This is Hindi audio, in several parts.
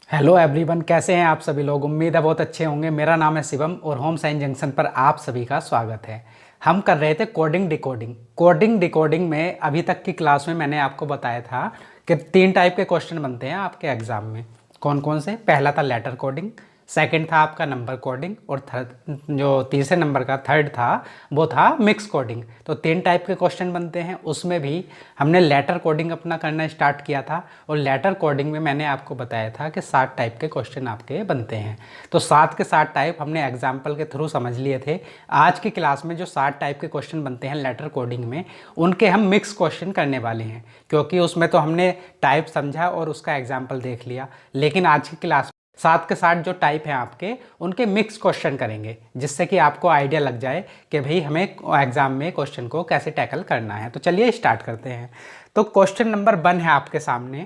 हेलो एवरीवन, कैसे हैं आप सभी लोग। उम्मीद है बहुत अच्छे होंगे। मेरा नाम है शिवम और होम साइंस जंक्शन पर आप सभी का स्वागत है। हम कर रहे थे कोडिंग डिकोडिंग। कोडिंग डिकोडिंग में अभी तक की क्लास में मैंने आपको बताया था कि तीन टाइप के क्वेश्चन बनते हैं आपके एग्जाम में। कौन कौन से? पहला था लेटर कोडिंग, सेकंड था आपका नंबर कोडिंग, और थर्ड जो तीसरे नंबर का थर्ड था वो था मिक्स कोडिंग। तो तीन टाइप के क्वेश्चन बनते हैं। उसमें भी हमने लेटर कोडिंग अपना करना स्टार्ट किया था और लेटर कोडिंग में मैंने आपको बताया था कि 7 टाइप के क्वेश्चन आपके बनते हैं। तो 7 के 7 टाइप हमने एग्जाम्पल के थ्रू समझ लिए थे। आज की क्लास में जो 7 टाइप के क्वेश्चन बनते हैं लेटर कोडिंग में, उनके हम मिक्स क्वेश्चन करने वाले हैं, क्योंकि उसमें तो हमने टाइप समझा और उसका एग्जाम्पल देख लिया। लेकिन आज की क्लास 7 के 7 जो टाइप हैं आपके, उनके मिक्स क्वेश्चन करेंगे, जिससे कि आपको आइडिया लग जाए कि भाई हमें एग्जाम में क्वेश्चन को कैसे टैकल करना है। तो चलिए स्टार्ट करते हैं। तो क्वेश्चन नंबर 1 है आपके सामने।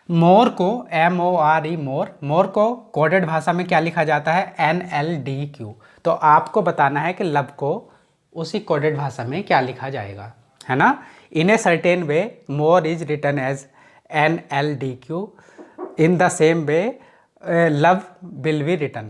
मोर को MORE मोर को कोडेड भाषा में क्या लिखा जाता है? NLDQ। तो आपको बताना है कि लब को उसी कोडेड भाषा में क्या लिखा जाएगा, है ना। In a certain way more is written as NLDQ। In the same way love will be written,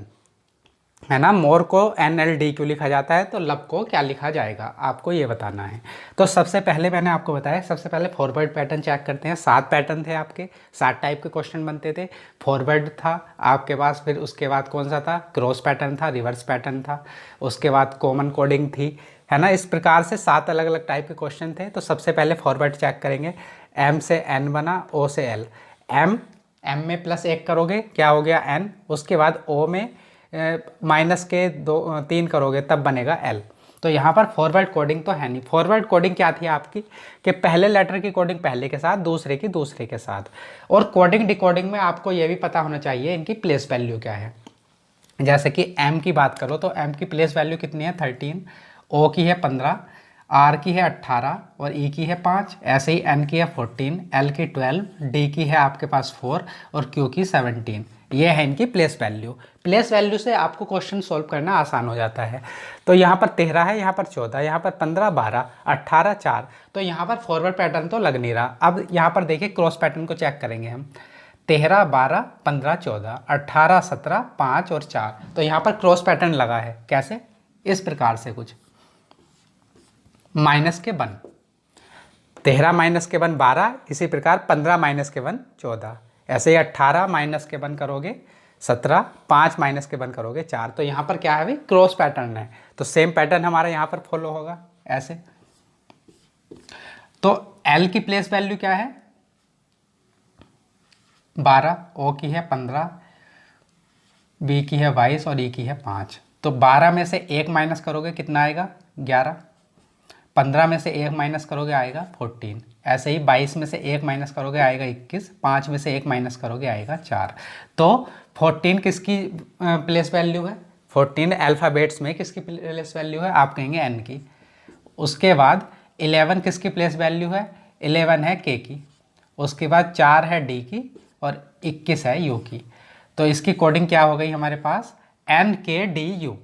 है ना। मोर को NLDQ लिखा जाता है, तो लब को क्या लिखा जाएगा आपको ये बताना है। तो सबसे पहले मैंने आपको बताया, सबसे पहले फॉरवर्ड पैटर्न चेक करते हैं। 7 पैटर्न थे आपके, 7 टाइप के क्वेश्चन बनते थे। फॉरवर्ड था आपके पास, फिर उसके बाद कौन सा था? क्रॉस पैटर्न था, रिवर्स पैटर्न था, उसके बाद कॉमन कोडिंग थी, है ना। इस प्रकार से 7 अलग अलग टाइप के क्वेश्चन थे। तो सबसे पहले फॉरवर्ड चेक करेंगे। M से N बना, O से L। M में +1 करोगे क्या हो गया? N। उसके बाद O में माइनस के 3 करोगे तब बनेगा L। तो यहाँ पर फॉरवर्ड कोडिंग तो है नहीं। फॉरवर्ड कोडिंग क्या थी आपकी कि पहले लेटर की कोडिंग पहले के साथ, दूसरे की दूसरे के साथ। और कोडिंग डिकोडिंग में आपको ये भी पता होना चाहिए इनकी प्लेस वैल्यू क्या है। जैसे कि M की बात करो तो M की प्लेस वैल्यू कितनी है? 13। O की है 15, R की है 18 और E की है 5। ऐसे ही N की है 14, L की 12, D की है आपके पास 4 और Q की 17। ये है इनकी प्लेस वैल्यू। प्लेस वैल्यू से आपको क्वेश्चन सॉल्व करना आसान हो जाता है। तो यहाँ पर 13 है, यहाँ पर 14, यहाँ पर 15, 12, 18, 4। तो यहाँ पर फॉरवर्ड पैटर्न तो लग नहीं रहा। अब यहाँ पर देखिए क्रॉस पैटर्न को चेक करेंगे हम। 13, 12, 15, 14, 18, 17, 5 और 4। तो यहाँ पर क्रॉस पैटर्न लगा है। कैसे? इस प्रकार से कुछ माइनस के 1, 13 माइनस के 1 12, इसी प्रकार 15 माइनस के 1 14, ऐसे ही 18 माइनस के 1 करोगे 17, 5 माइनस के 1 करोगे 4। तो यहाँ पर क्या है भाई? क्रॉस पैटर्न है। तो सेम पैटर्न हमारा यहाँ पर फॉलो होगा ऐसे। तो L की प्लेस वैल्यू क्या है? 12, O की है 15, B की है 22 और E की है 5। तो 12 में से 1 माइनस करोगे कितना आएगा? 11। 15 में से 1 माइनस करोगे आएगा 14। ऐसे ही 22 में से 1 माइनस करोगे आएगा 21। 5 में से 1 माइनस करोगे आएगा 4। तो 14 किसकी प्लेस वैल्यू है? 14 अल्फ़ाबेट्स में किसकी प्लेस वैल्यू है? आप कहेंगे N की। उसके बाद 11 किसकी प्लेस वैल्यू है? 11 है K की। उसके बाद 4 है D की और 21 है U की। तो इसकी कोडिंग क्या हो गई हमारे पास? NKDU।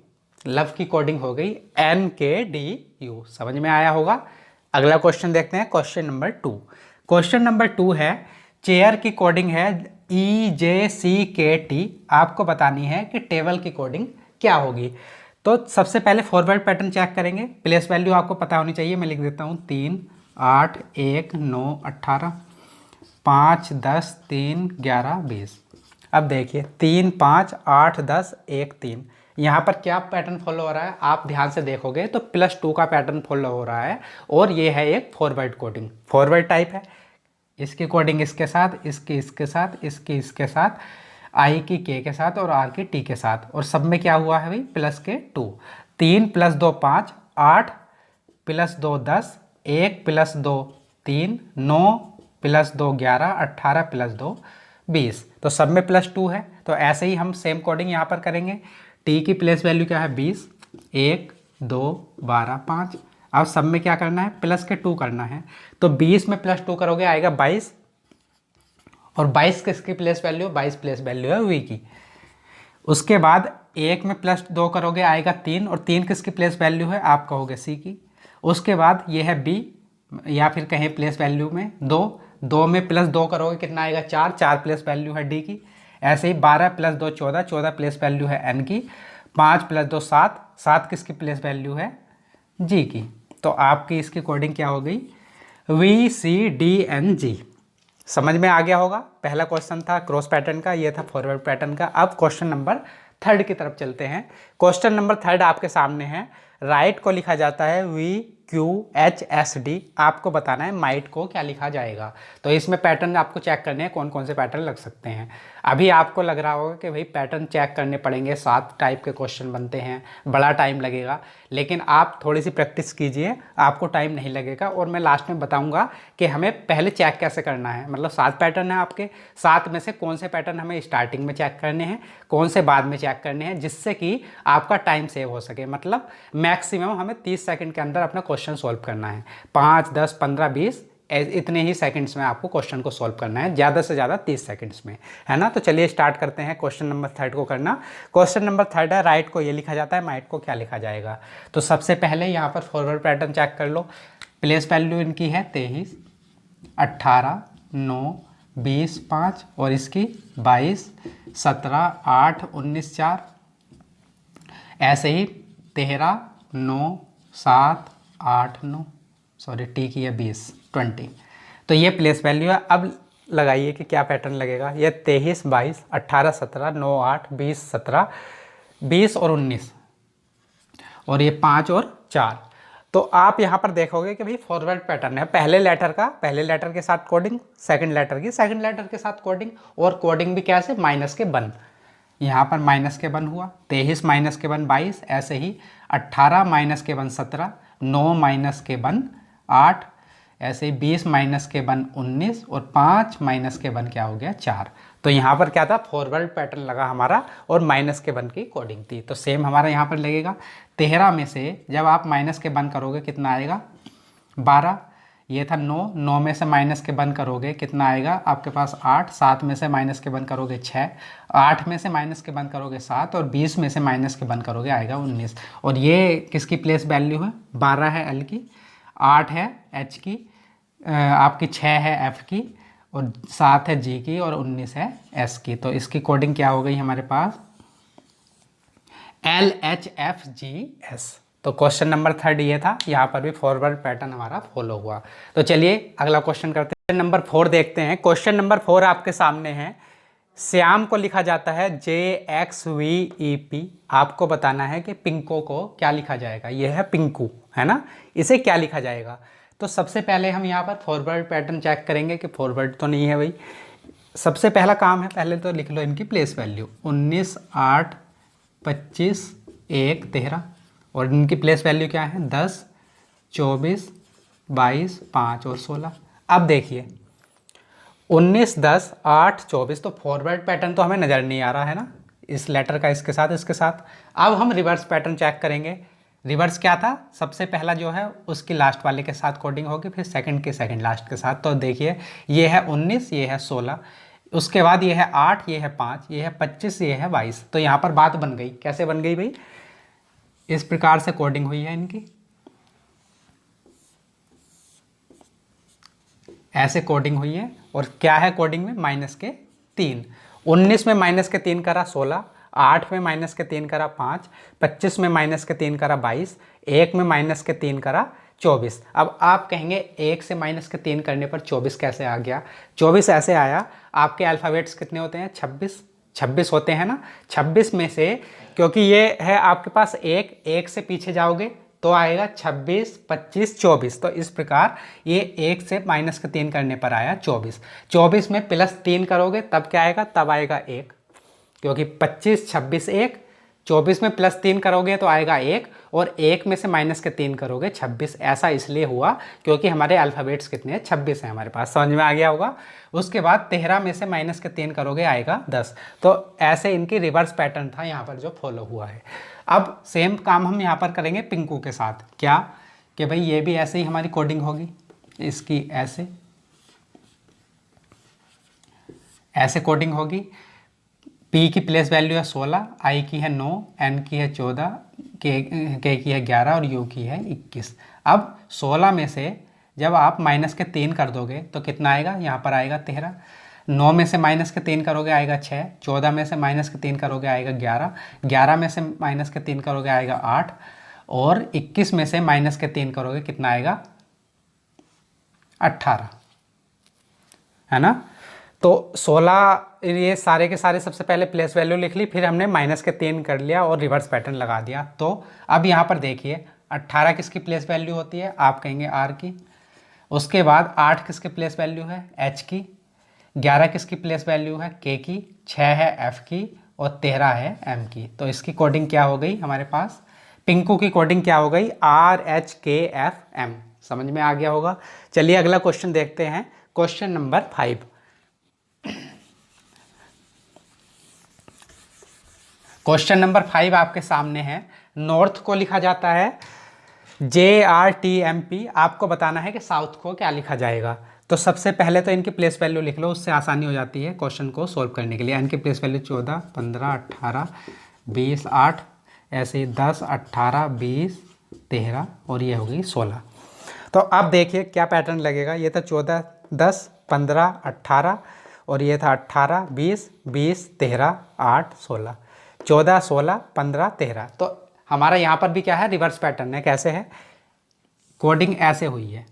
लव की कोडिंग हो गई NKDU। समझ में आया होगा। अगला क्वेश्चन देखते हैं, क्वेश्चन नंबर 2। क्वेश्चन नंबर 2 है, चेयर की कोडिंग है EJCKT। आपको बतानी है कि टेबल की कोडिंग क्या होगी। तो सबसे पहले फॉरवर्ड पैटर्न चेक करेंगे। प्लेस वैल्यू आपको पता होनी चाहिए। मैं लिख देता हूँ 3, 8, 1, 9, 18, 5, 10, 3, 11, 20। अब देखिए 3, 5, 8, 10, 1, 3। यहाँ पर क्या पैटर्न फॉलो हो रहा है? आप ध्यान से देखोगे तो +2 का पैटर्न फॉलो हो रहा है। और ये है एक फॉरवर्ड कोडिंग, फॉरवर्ड टाइप है। इसकी कोडिंग इसके साथ, इसकी इसके साथ, इसकी इसके साथ, I की K के साथ और R की T के साथ। और सब में क्या हुआ है भाई? +2। 3 + 2 5, 8 + 2 10, 1 + 2 3, 9 + 2 11, 18 + 2 20। तो सब में +2 है। तो ऐसे ही हम सेम कोडिंग यहाँ पर करेंगे। T की प्लेस वैल्यू क्या है? 20, 1, 2, 12, 5। अब सब में क्या करना है? +2 करना है। तो 20 में +2 करोगे आएगा 22। और 22 किसकी प्लेस वैल्यू? 22 प्लेस वैल्यू है V की। उसके बाद 1 में +2 करोगे आएगा 3। और 3 किसकी प्लेस वैल्यू है? आप कहोगे C की। उसके बाद ये है B, या फिर कहें प्लेस वैल्यू में 2। 2 में +2 करोगे कितना आएगा? 4। 4 प्लेस वैल्यू है D की। ऐसे ही 12 + 2 14, 14 प्लेस वैल्यू है n की, 5 + 2 7, 7 किसकी प्लेस वैल्यू है g की। तो आपकी इसकी कोडिंग क्या हो गई, VCDNG। समझ में आ गया होगा। पहला क्वेश्चन था क्रॉस पैटर्न का, ये था फॉरवर्ड पैटर्न का। अब क्वेश्चन नंबर 3 की तरफ चलते हैं। क्वेश्चन नंबर 3 आपके सामने है। राइट को लिखा जाता है VQHSD, आपको बताना है माइट को क्या लिखा जाएगा। तो इसमें पैटर्न आपको चेक करने हैं, कौन कौन से पैटर्न लग सकते हैं। अभी आपको लग रहा होगा कि भाई पैटर्न चेक करने पड़ेंगे, 7 टाइप के क्वेश्चन बनते हैं, बड़ा टाइम लगेगा। लेकिन आप थोड़ी सी प्रैक्टिस कीजिए, आपको टाइम नहीं लगेगा। और मैं लास्ट में बताऊंगा कि हमें पहले चेक कैसे करना है। मतलब 7 पैटर्न है आपके, 7 में से कौन से पैटर्न हमें स्टार्टिंग में चेक करने हैं, कौन से बाद में चेक करने हैं, जिससे कि आपका टाइम सेव हो सके। मतलब मैक्सिमम हमें 30 सेकंड के अंदर अपना क्वेश्चन सॉल्व करना है। 5, 10, 15, 20 इतने ही सेकंड्स में आपको क्वेश्चन को सॉल्व करना है, ज़्यादा से ज़्यादा 30 सेकंड्स में, है ना। तो चलिए स्टार्ट करते हैं क्वेश्चन नंबर 3 को करना। क्वेश्चन नंबर 3 है, राइट को ये लिखा जाता है, माइट को क्या लिखा जाएगा। तो सबसे पहले यहाँ पर फॉरवर्ड पैटर्न चेक कर लो। प्लेस वैल्यू इनकी है 23, 18, 9, 20, 5 और इसकी 22, 17, 8, 19, 4। ऐसे ही 13, 9, 7, 8, 9, सॉरी टी की है 20, 20। तो ये प्लेस वैल्यू है। अब लगाइए कि क्या पैटर्न लगेगा। ये 23, 22, 18, 17, 9, 8, 20, 17, 20 और 19 और ये 5 और 4। तो आप यहाँ पर देखोगे कि भाई फॉरवर्ड पैटर्न है। पहले लेटर के साथ कोडिंग, सेकंड लेटर के साथ कोडिंग, और कोडिंग भी कैसे, माइनस के 1। यहाँ पर माइनस के 1 हुआ, 23 माइनस के 1 22, ऐसे ही 18 माइनस के 1 17, 9 माइनस के 1 8, ऐसे ही 20 माइनस के 1 19 और 5 माइनस के 1 क्या हो गया 4। तो यहाँ पर क्या था, फॉरवर्ड पैटर्न लगा हमारा और माइनस के 1 की कोडिंग थी। तो सेम हमारा यहाँ पर लगेगा। 13 में से जब आप माइनस के 1 करोगे कितना आएगा, 12। ये था 9, 9 में से माइनस के 1 करोगे कितना आएगा आपके पास 8, 7 में से माइनस के 1 करोगे 6, 8 में से माइनस के 1 करोगे 7 और 20 में से माइनस के 1 करोगे आएगा 19। और ये किसकी प्लेस वैल्यू है, 12 है एल की, 8 है एच की, आपकी 6 है एफ की और 7 है जी की और 19 है एस की। तो इसकी कोडिंग क्या हो गई हमारे पास, LHFGS। तो क्वेश्चन नंबर 3 ये था। यहाँ पर भी फॉरवर्ड पैटर्न हमारा फॉलो हुआ। तो चलिए अगला क्वेश्चन करते हैं। नंबर 4 देखते हैं। क्वेश्चन नंबर 4 आपके सामने है। श्याम को लिखा जाता है JXVEP। आपको बताना है कि पिंको को क्या लिखा जाएगा। यह है पिंकू, है ना, इसे क्या लिखा जाएगा। तो सबसे पहले हम यहाँ पर फॉरवर्ड पैटर्न चेक करेंगे कि फॉरवर्ड तो नहीं है भाई। सबसे पहला काम है, पहले तो लिख लो इनकी प्लेस वैल्यू, 19, 8, 25, 1, 13 और इनकी प्लेस वैल्यू क्या है, 10, 24, 22, 5 और 16। अब देखिए 19, 10, 8, 24, तो फॉरवर्ड पैटर्न तो हमें नज़र नहीं आ रहा है ना, इस लेटर का इसके साथ। अब हम रिवर्स पैटर्न चेक करेंगे। रिवर्स क्या था, सबसे पहला जो है उसकी लास्ट वाले के साथ कोडिंग होगी, फिर सेकंड के सेकंड लास्ट के साथ। तो देखिए ये है 19, ये है 16, उसके बाद ये है 8, ये है 5, ये है 25, ये है 22। तो यहाँ पर बात बन गई। कैसे बन गई भाई, इस प्रकार से कोडिंग हुई है इनकी, ऐसे कोडिंग हुई है। और क्या है कोडिंग में, माइनस के 3। 19 में माइनस के 3 करा 16, 8 में माइनस के 3 करा 5, 25 में माइनस के 3 करा 22, 1 में माइनस के 3 करा 24। अब आप कहेंगे 1 से माइनस के 3 करने पर 24 कैसे आ गया। 24 ऐसे आया, आपके अल्फ़ाबेट्स कितने होते हैं, 26 होते हैं ना। 26 में से, क्योंकि ये है आपके पास 1 से पीछे जाओगे तो आएगा 26, 25, 24। तो इस प्रकार ये 1 से माइनस के 3 करने पर आया 24। 24 में प्लस 3 करोगे तब क्या आएगा, तब आएगा 1, क्योंकि 25, 26, 1। 24 में प्लस 3 करोगे तो आएगा 1 और 1 में से माइनस के 3 करोगे 26। ऐसा इसलिए हुआ क्योंकि हमारे अल्फ़ाबेट्स कितने हैं, 26 हैं हमारे पास। समझ में आ गया होगा। उसके बाद 13 में से माइनस के 3 करोगे आएगा 10। तो ऐसे इनकी रिवर्स पैटर्न था यहाँ पर जो फॉलो हुआ है। अब सेम काम हम यहाँ पर करेंगे पिंकू के साथ। क्या कि भाई ये भी ऐसे ही हमारी कोडिंग होगी, इसकी ऐसे कोडिंग होगी। P की प्लेस वैल्यू है 16, I की है 9, N की है 14, K की है 11 और U की है 21। अब 16 में से जब आप माइनस के 3 कर दोगे तो कितना आएगा, यहाँ पर आएगा 13। 9 में से माइनस के 3 करोगे आएगा 6, 14 में से माइनस के 3 करोगे आएगा 11, 11 में से माइनस के 3 करोगे आएगा 8, और 21 में से माइनस के 3 करोगे कितना आएगा 18, है ना। तो 16 ये सारे के सारे सबसे पहले प्लेस वैल्यू लिख ली, फिर हमने माइनस के 3 कर लिया और रिवर्स पैटर्न लगा दिया। तो अब यहाँ पर देखिए 18 किसकी प्लेस वैल्यू होती है, आप कहेंगे आर की। उसके बाद 8 किसके प्लेस वैल्यू है, एच की। 11 किसकी प्लेस वैल्यू है, के की। 6 है एफ की, और 13 है एम की। तो इसकी कोडिंग क्या हो गई हमारे पास, पिंकू की कोडिंग क्या हो गई, आर एच के एफ एम। समझ में आ गया होगा। चलिए अगला क्वेश्चन देखते हैं, क्वेश्चन नंबर 5। क्वेश्चन नंबर 5 आपके सामने है। नॉर्थ को लिखा जाता है JRTMP, आपको बताना है कि साउथ को क्या लिखा जाएगा। तो सबसे पहले तो इनकी प्लेस वैल्यू लिख लो, उससे आसानी हो जाती है क्वेश्चन को सोल्व करने के लिए। इनकी प्लेस वैल्यू 14, 15, 18, 20, 8, ऐसे ही 10, 18, 20, 13 और ये हो गई 16। तो अब देखिए क्या पैटर्न लगेगा। ये था 14, 10, 15, 18, और ये था 18, 20, 20, 13, 8, 16, 14, 16, 15, 13। तो हमारा यहाँ पर भी क्या है, रिवर्स पैटर्न है। कैसे है, कोडिंग ऐसे हुई है,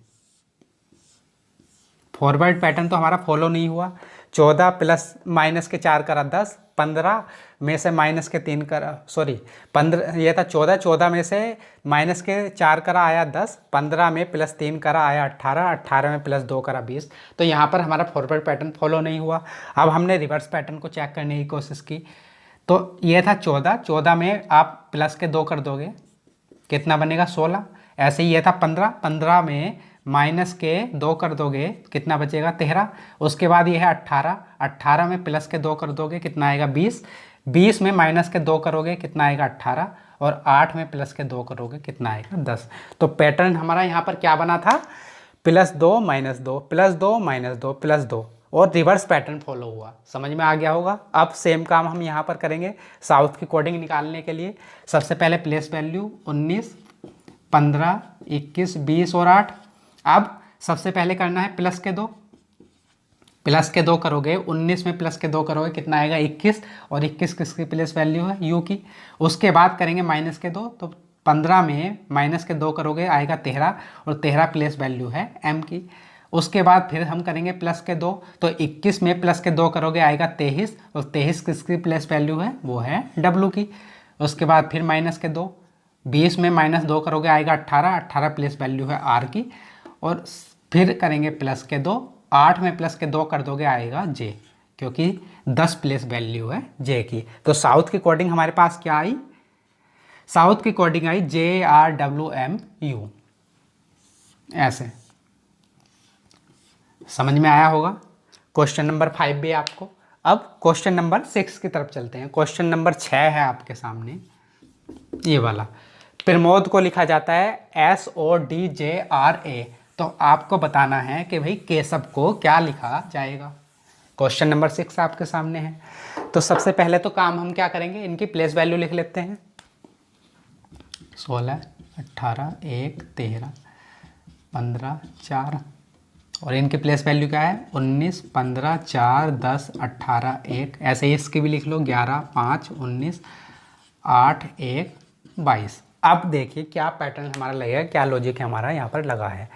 फॉरवर्ड पैटर्न तो हमारा फॉलो नहीं हुआ। 14 प्लस माइनस के 4 करा 10, 15 में से माइनस के 3 करा, सॉरी 15, ये था 14, 14 में से माइनस के 4 करा आया 10, 15 में प्लस 3 करा आया 18, 18 में प्लस 2 करा 20। तो यहाँ पर हमारा फॉरवर्ड पैटर्न फॉलो नहीं हुआ। अब हमने रिवर्स पैटर्न को चेक करने की कोशिश की। तो ये था 14, 14 में आप प्लस के 2 कर दोगे, कितना बनेगा 16। ऐसे ही ये था 15, 15 में माइनस के 2 कर दोगे, कितना बचेगा 13। उसके बाद ये है 18, 18 में प्लस के 2 कर दोगे, कितना आएगा 20, 20 में माइनस के 2 करोगे, कितना आएगा 18, और 8 में प्लस के 2 करोगे, कितना आएगा 10। तो पैटर्न हमारा यहाँ पर क्या बना था, +2 -2, +2 -2 +2, और रिवर्स पैटर्न फॉलो हुआ। समझ में आ गया होगा। अब सेम काम हम यहाँ पर करेंगे साउथ की कोडिंग निकालने के लिए। सबसे पहले प्लेस वैल्यू 19, 15, 21, 20 और 8। अब सबसे पहले करना है प्लस के 2, प्लस के 2 करोगे, 19 में प्लस के 2 करोगे, कितना आएगा 21, और 21 किसकी प्लेस वैल्यू है, यू की। उसके बाद करेंगे माइनस के 2, तो 15 में माइनस के 2 करोगे आएगा 13, और 13 प्लेस वैल्यू है एम की। उसके बाद फिर हम करेंगे प्लस के 2, तो 21 में प्लस के 2 करोगे आएगा 23, और 23 किसकी प्लेस वैल्यू है, वो है डब्लू की। उसके बाद फिर माइनस के 2, 20 में -2 करोगे आएगा 18, 18 प्लेस वैल्यू है आर की। और फिर करेंगे प्लस के 2, 8 में प्लस के 2 कर दोगे आएगा जे, क्योंकि 10 प्लेस वैल्यू है जे की। तो साउथ की कोडिंग हमारे पास क्या आई, साउथ की कोडिंग आई JRWMU, ऐसे। समझ में आया होगा। क्वेश्चन नंबर 5 भी आपको। अब क्वेश्चन नंबर 6 की तरफ चलते हैं। क्वेश्चन नंबर 6 है आपके सामने, ये वाला। प्रमोद को लिखा जाता है SODJRA। तो आपको बताना है कि भाई केशव को क्या लिखा जाएगा। क्वेश्चन नंबर 6 आपके सामने है। तो सबसे पहले तो काम हम क्या करेंगे, इनकी प्लेस वैल्यू लिख लेते हैं। 16, 18, 1, 13, 15, 4, और इनकी प्लेस वैल्यू क्या है 19, 15, 4, 10, 18, 1। ऐसे ही इसकी भी लिख लो 11, 5, 19, 8, 1, 22। अब देखिए क्या पैटर्न हमारा लगेगा, क्या लॉजिक है हमारा यहाँ पर लगा है।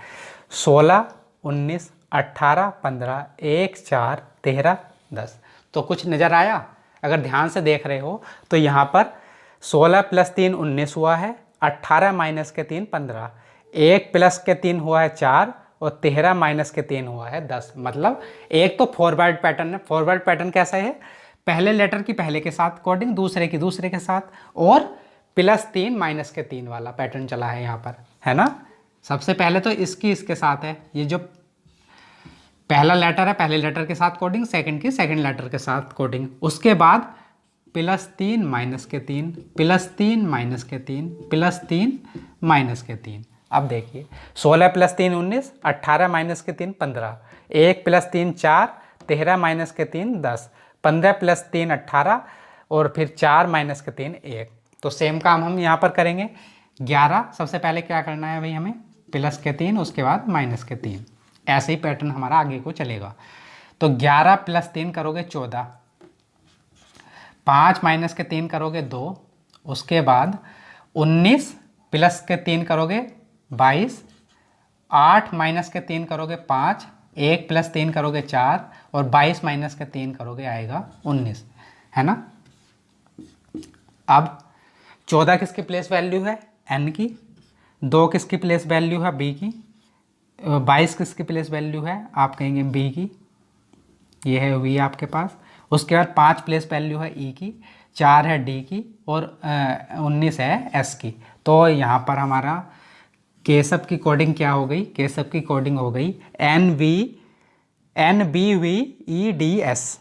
16, 19, 18, 15, 1, 4, 13, 10। तो कुछ नज़र आया। अगर ध्यान से देख रहे हो तो यहाँ पर 16 + 3 19 हुआ है, 18 माइनस के 3 15, 1 प्लस के 3 हुआ है 4, और 13 माइनस के 3 हुआ है 10। मतलब एक तो फॉरवर्ड पैटर्न है। फॉरवर्ड पैटर्न कैसा है, पहले लेटर की पहले के साथ कोडिंग, दूसरे की दूसरे के साथ, और +3 माइनस के 3 वाला पैटर्न चला है यहाँ पर, है ना। सबसे पहले तो इसकी इसके साथ है, ये जो पहला लेटर है पहले लेटर के साथ कोडिंग, सेकंड की सेकंड लेटर के साथ कोडिंग। उसके बाद +3 माइनस के 3, +3 माइनस के 3, +3 माइनस के 3। अब देखिए 16 + 3 19, 18 माइनस के 3 15, 1 + 3 4, 13 माइनस के 3 10, 15 + 3 18, और फिर 4 माइनस के 3 1। तो सेम काम हम यहाँ पर करेंगे। 11 सबसे पहले क्या करना है भाई हमें, प्लस के 3, उसके बाद माइनस के 3। ऐसे ही पैटर्न हमारा आगे को चलेगा। तो 11 प्लस 3 करोगे 14, 5 माइनस के 3 करोगे 2, उसके बाद 19 प्लस के 3 करोगे 22, 8 माइनस के 3 करोगे 5, 1 प्लस 3 करोगे 4 और 22 माइनस के 3 करोगे आएगा 19, है ना। अब 14 किसकी प्लेस वैल्यू है, n की, 2 किसकी प्लेस वैल्यू है, b की, 22 किसकी प्लेस वैल्यू है, आप कहेंगे b की, ये है v आपके पास। उसके बाद 5 प्लेस वैल्यू है e की, 4 है d की और 19 है s की। तो यहाँ पर हमारा केशव की कोडिंग क्या हो गई, केशव की कोडिंग हो गई NBVEDS।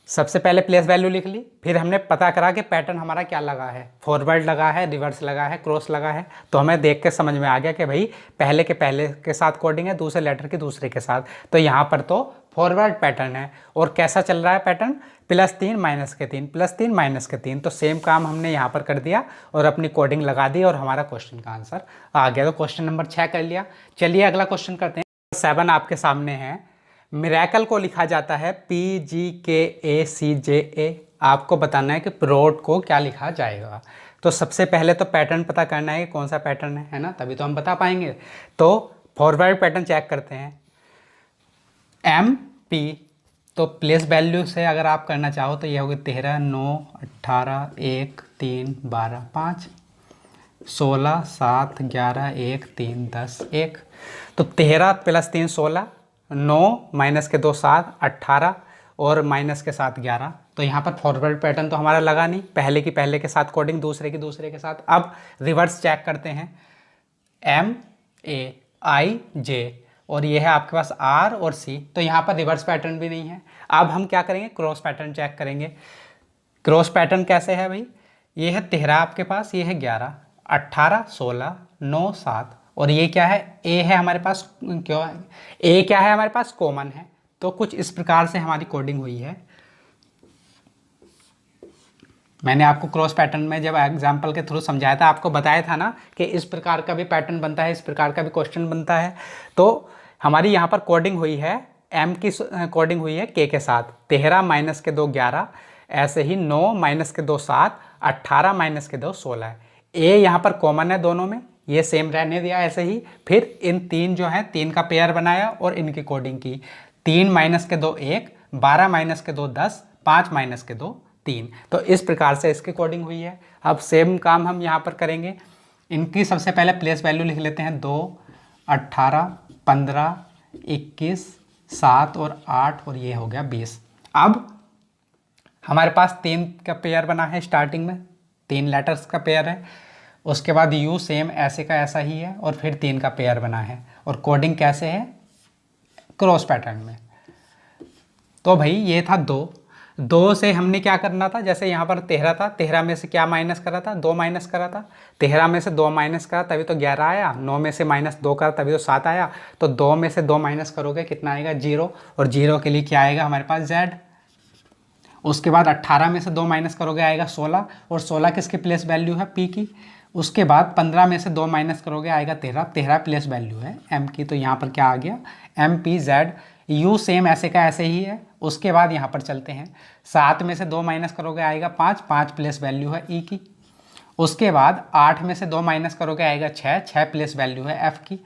सबसे पहले प्लेस वैल्यू लिख ली, फिर हमने पता करा कि पैटर्न हमारा क्या लगा है, फॉरवर्ड लगा है, रिवर्स लगा है, क्रॉस लगा है। तो हमें देख के समझ में आ गया कि भाई पहले के साथ कोडिंग है, दूसरे लेटर के दूसरे के साथ। तो यहाँ पर तो फॉरवर्ड पैटर्न है। और कैसा चल रहा है पैटर्न, +3 -3 +3 -3। तो सेम काम हमने यहाँ पर कर दिया और अपनी कोडिंग लगा दी और हमारा क्वेश्चन का आंसर आ गया। तो क्वेश्चन नंबर 6 कर लिया। चलिए अगला क्वेश्चन करते हैं। 7 आपके सामने है। मिरेकल को लिखा जाता है PGKACJA। आपको बताना है कि प्रोड को क्या लिखा जाएगा। तो सबसे पहले तो पैटर्न पता करना है कि कौन सा पैटर्न है ना, तभी तो हम बता पाएंगे। तो फॉरवर्ड पैटर्न चेक करते हैं, MP। तो प्लेस वैल्यू से अगर आप करना चाहो तो ये होगी 13, 9, 18, 1, 3, 12, 5, 16, 7, 11, 1, 3, 10, 1। तो 13 + 3 16, 9 माइनस के 2 7, 18 और माइनस के साथ 11। तो यहाँ पर फॉरवर्ड पैटर्न तो हमारा लगा नहीं, पहले की पहले के साथ कोडिंग, दूसरे की दूसरे के साथ। अब रिवर्स चेक करते हैं, MAIJ और ये है आपके पास R और C। तो यहाँ पर रिवर्स पैटर्न भी नहीं है। अब हम क्या करेंगे, क्रॉस पैटर्न चेक करेंगे। क्रॉस पैटर्न कैसे है भाई, ये है 13 आपके पास, ये है 11, 18, 16, 9, 7 और ये क्या है, A है हमारे पास, क्यों है A क्या है हमारे पास, कॉमन है। तो कुछ इस प्रकार से हमारी कोडिंग हुई है। मैंने आपको क्रॉस पैटर्न में जब एग्जाम्पल के थ्रू समझाया था, आपको बताया था ना कि इस प्रकार का भी पैटर्न बनता है, इस प्रकार का भी क्वेश्चन बनता है। तो हमारी यहाँ पर कोडिंग हुई है, M की कोडिंग हुई है K के साथ, 13 माइनस के 2 11, ऐसे ही 9 माइनस के 2 7, 18 माइनस के 2 16 है। A यहाँ पर कॉमन है दोनों में, ये सेम रहने दिया ऐसे ही। फिर इन तीन जो है, 3 का पेयर बनाया और इनकी कोडिंग की, 3 माइनस के 2 1, 12 माइनस के 2 10, 5 माइनस के 2 3। तो इस प्रकार से इसकी कोडिंग हुई है। अब सेम काम हम यहाँ पर करेंगे। इनकी सबसे पहले प्लेस वैल्यू लिख लेते हैं, 2, 18, 15, 21, 7 और 8 और ये हो गया 20। अब हमारे पास 3 का पेयर बना है, स्टार्टिंग में 3 लेटर्स का पेयर है। उसके बाद U सेम ऐसे का ऐसा ही है और फिर 3 का पेयर बना है। और कोडिंग कैसे है, क्रॉस पैटर्न में। तो भाई ये था 2 से हमने क्या करना था, जैसे यहाँ पर 13 था, 13 में से क्या माइनस करा था, 2 माइनस करा था। 13 में से 2 माइनस करा तभी तो 11 आया, 9 में से -2 करा तभी तो 7 आया। तो 2 में से 2 माइनस करोगे कितना आएगा, 0। और 0 के लिए क्या आएगा हमारे पास, Z। उसके बाद 18 में से 2 माइनस करोगे आएगा 16 और 16 किसकी प्लेस वैल्यू है, P की। उसके बाद 15 में से 2 माइनस करोगे आएगा 13, 13 प्लेस वैल्यू है M की। तो यहाँ पर क्या आ गया, MPZ। U सेम ऐसे का ऐसे ही है। उसके बाद यहाँ पर चलते हैं, 7 में से 2 माइनस करोगे आएगा 5, 5 प्लेस वैल्यू है E की। उसके बाद 8 में से 2 माइनस करोगे आएगा 6, 6 प्लेस वैल्यू है F की।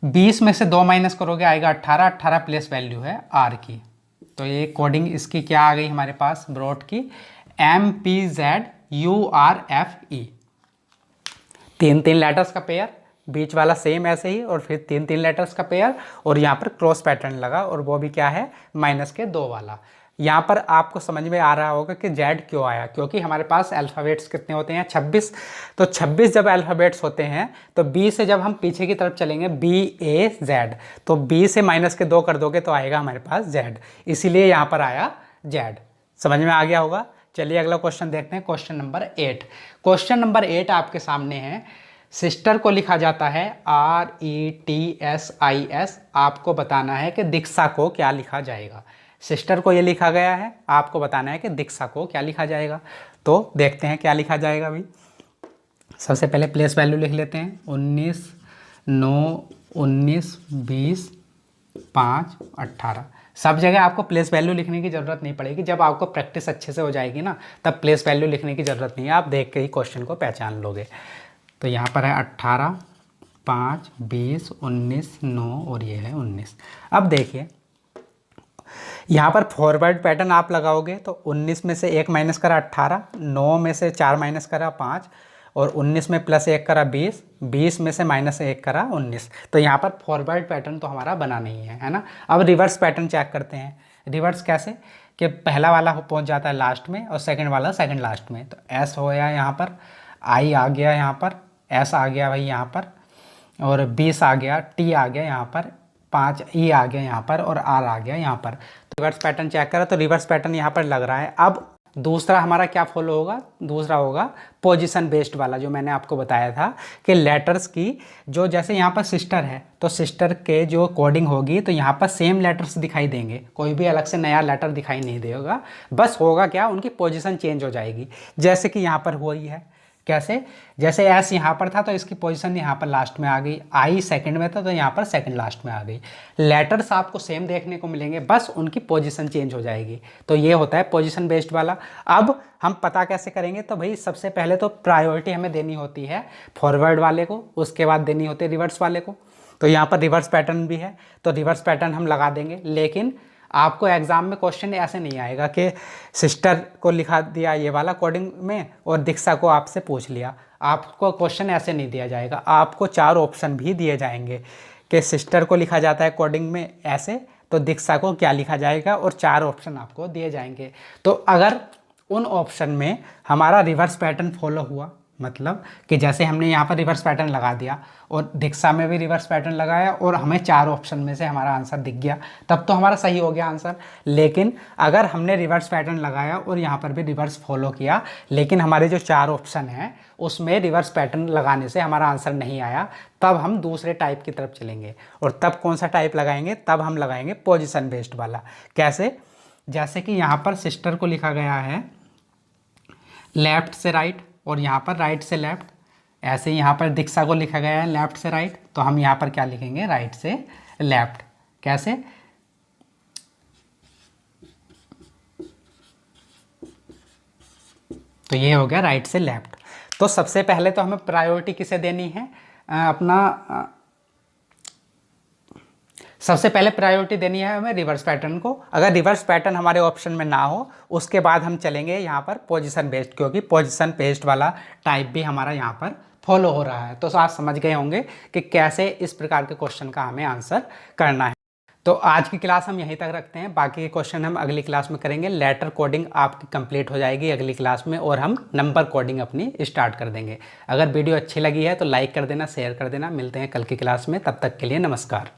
20 में से 2 माइनस करोगे आएगा 18, 18 प्लेस वैल्यू है R की। तो ये कोडिंग इसकी क्या आ गई हमारे पास, ब्रॉड की, MPZURFE। 3 लेटर्स का पेयर, बीच वाला सेम ऐसे ही और फिर 3 लेटर्स का पेयर और यहाँ पर क्रॉस पैटर्न लगा और वो भी क्या है, -2 वाला। यहाँ पर आपको समझ में आ रहा होगा कि Z क्यों आया, क्योंकि हमारे पास अल्फ़ाबेट्स कितने होते हैं, 26। तो 26 जब अल्फ़ाबेट्स होते हैं तो B से जब हम पीछे की तरफ चलेंगे, BAZ, तो B से -2 कर दोगे तो आएगा हमारे पास Z, इसीलिए यहाँ पर आया Z। समझ में आ गया होगा। चलिए अगला क्वेश्चन देखते हैं, क्वेश्चन नंबर 8। क्वेश्चन नंबर 8 आपके सामने है। सिस्टर को लिखा जाता है RETSIS। आपको बताना है कि दीक्षा को क्या लिखा जाएगा। सिस्टर को ये लिखा गया है, आपको बताना है कि दीक्षा को क्या लिखा जाएगा। तो देखते हैं क्या लिखा जाएगा भाई। सबसे पहले प्लेस वैल्यू लिख लेते हैं, 19, 9, 19, 20, 5, 18। सब जगह आपको प्लेस वैल्यू लिखने की ज़रूरत नहीं पड़ेगी। जब आपको प्रैक्टिस अच्छे से हो जाएगी ना, तब प्लेस वैल्यू लिखने की ज़रूरत नहीं है, आप देख के ही क्वेश्चन को पहचान लोगे। तो यहाँ पर है 18, 5, 20, 19, 9 और ये है 19। अब देखिए यहाँ पर फॉरवर्ड पैटर्न आप लगाओगे तो 19 में से 1 माइनस करा 18, 9 में से 4 माइनस करा 5 और 19 में प्लस 1 करा 20, 20 में से माइनस 1 करा 19। तो यहाँ पर फॉरवर्ड पैटर्न तो हमारा बना नहीं है ना। अब रिवर्स पैटर्न चेक करते हैं। रिवर्स कैसे कि पहला वाला पहुँच जाता है लास्ट में और सेकेंड वाला सेकेंड लास्ट में। तो एस हो गया यहाँ पर, आई आ गया यहाँ पर, एस आ गया भाई यहाँ पर, और 20 आ गया, टी आ गया यहाँ पर, 5 ई आ गया यहाँ पर और आर आ गया यहाँ पर। तो रिवर्स पैटर्न चेक करा तो रिवर्स पैटर्न यहाँ पर लग रहा है। अब दूसरा हमारा क्या फॉलो होगा, दूसरा होगा पोजीशन बेस्ड वाला, जो मैंने आपको बताया था कि लेटर्स की जो, जैसे यहाँ पर सिस्टर है तो सिस्टर के जो कोडिंग होगी तो यहाँ पर सेम लेटर्स दिखाई देंगे, कोई भी अलग से नया लेटर दिखाई नहीं देगा। बस होगा क्या, उनकी पोजीशन चेंज हो जाएगी। जैसे कि यहाँ पर हुई है, कैसे, जैसे एस यहाँ पर था तो इसकी पोजीशन यहाँ पर लास्ट में आ गई, आई सेकंड में था तो यहाँ पर सेकंड लास्ट में आ गई। लेटर्स आपको सेम देखने को मिलेंगे, बस उनकी पोजीशन चेंज हो जाएगी। तो ये होता है पोजीशन बेस्ड वाला। अब हम पता कैसे करेंगे, तो भाई सबसे पहले तो प्रायोरिटी हमें देनी होती है फॉरवर्ड वाले को, उसके बाद देनी होती है रिवर्स वाले को। तो यहाँ पर रिवर्स पैटर्न भी है तो रिवर्स पैटर्न हम लगा देंगे। लेकिन आपको एग्जाम में क्वेश्चन ऐसे नहीं आएगा कि सिस्टर को लिखा दिया ये वाला कोडिंग में और दीक्षा को आपसे पूछ लिया। आपको क्वेश्चन ऐसे नहीं दिया जाएगा, आपको 4 ऑप्शन भी दिए जाएंगे कि सिस्टर को लिखा जाता है कोडिंग में ऐसे, तो दीक्षा को क्या लिखा जाएगा, और 4 ऑप्शन आपको दिए जाएंगे। तो अगर उन ऑप्शन में हमारा रिवर्स पैटर्न फॉलो हुआ, मतलब कि जैसे हमने यहाँ पर रिवर्स पैटर्न लगा दिया और दीक्षा में भी रिवर्स पैटर्न लगाया और हमें 4 ऑप्शन में से हमारा आंसर दिख गया, तब तो हमारा सही हो गया आंसर। लेकिन अगर हमने रिवर्स पैटर्न लगाया और यहाँ पर भी रिवर्स फॉलो किया, लेकिन हमारे जो 4 ऑप्शन हैं उसमें रिवर्स पैटर्न लगाने से हमारा आंसर नहीं आया, तब हम दूसरे टाइप की तरफ चलेंगे। और तब कौन सा टाइप लगाएंगे, तब हम लगाएंगे पोजिशन बेस्ड वाला। कैसे, जैसे कि यहाँ पर सिस्टर को लिखा गया है लेफ्ट से राइट और यहाँ पर राइट से लेफ्ट, ऐसे यहाँ पर दीक्षा को लिखा गया है लेफ्ट से राइट, तो हम यहाँ पर क्या लिखेंगे, राइट से लेफ्ट। कैसे, तो ये हो गया राइट से लेफ्ट। तो सबसे पहले तो हमें प्रायोरिटी किसे देनी है, सबसे पहले प्रायोरिटी देनी है हमें रिवर्स पैटर्न को। अगर रिवर्स पैटर्न हमारे ऑप्शन में ना हो, उसके बाद हम चलेंगे यहाँ पर पोजीशन बेस्ड, क्योंकि पोजीशन बेस्ड वाला टाइप भी हमारा यहाँ पर फॉलो हो रहा है। तो आप समझ गए होंगे कि कैसे इस प्रकार के क्वेश्चन का हमें आंसर करना है। तो आज की क्लास हम यहीं तक रखते हैं, बाकी के क्वेश्चन हम अगली क्लास में करेंगे। लेटर कोडिंग आपकी कंप्लीट हो जाएगी अगली क्लास में और हम नंबर कोडिंग अपनी स्टार्ट कर देंगे। अगर वीडियो अच्छी लगी है तो लाइक कर देना, शेयर कर देना। मिलते हैं कल की क्लास में, तब तक के लिए नमस्कार।